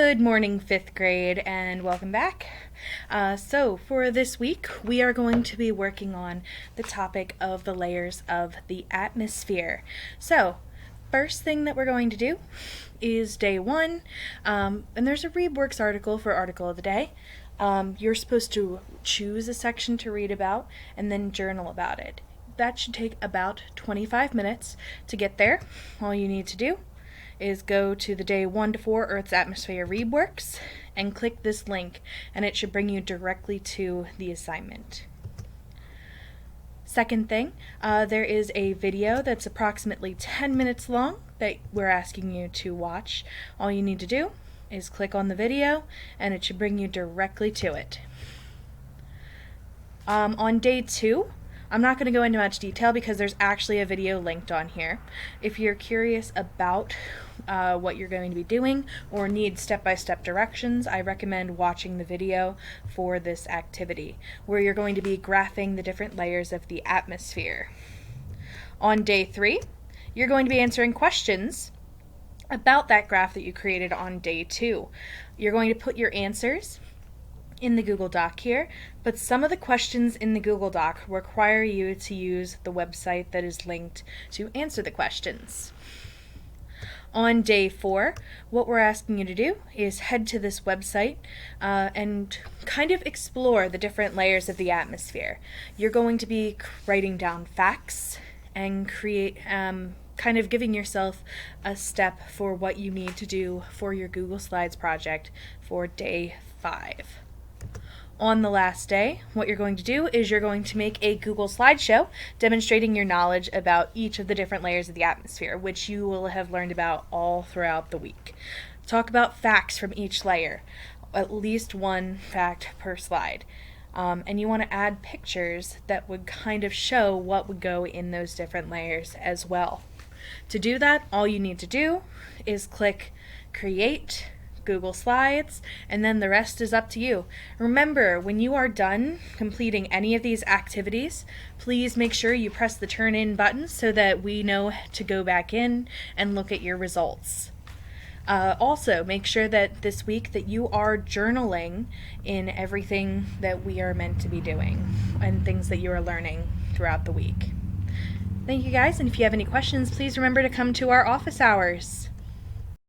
Good morning, 5th grade, and welcome back. So for this week, we are going to be working on the topic of the layers of the atmosphere. So, first thing that we're going to do is day one, and there's a ReadWorks article for Article of the Day. You're supposed to choose a section to read about and then journal about it. That should take about 25 minutes to get there. All you need to do is go to the day 1 to 4 Earth's Atmosphere ReadWorks and click this link, and it should bring you directly to the assignment. Second thing, there is a video that's approximately 10 minutes long that we're asking you to watch. All you need to do is click on the video, and it should bring you directly to it. On day 2, I'm not going to go into much detail because there's actually a video linked on here. If you're curious about what you're going to be doing or need step-by-step directions, I recommend watching the video for this activity, where you're going to be graphing the different layers of the atmosphere. On day 3, you're going to be answering questions about that graph that you created on day 2. You're going to put your answers in the Google Doc here, but some of the questions in the Google Doc require you to use the website that is linked to answer the questions. On day 4, what we're asking you to do is head to this website and kind of explore the different layers of the atmosphere. You're going to be writing down facts and create kind of giving yourself a step for what you need to do for your Google Slides project for day 5. On the last day, what you're going to do is you're going to make a Google slideshow demonstrating your knowledge about each of the different layers of the atmosphere, which you will have learned about all throughout the week. Talk about facts from each layer, at least one fact per slide. And you want to add pictures that would kind of show what would go in those different layers as well. To do that, all you need to do is click Create Google Slides, and then the rest is up to you. Remember, when you are done completing any of these activities, please make sure you press the turn in button so that we know to go back in and look at your results. Also, make sure that this week that you are journaling in everything that we are meant to be doing and things that you are learning throughout the week. Thank you guys, and if you have any questions, please remember to come to our office hours.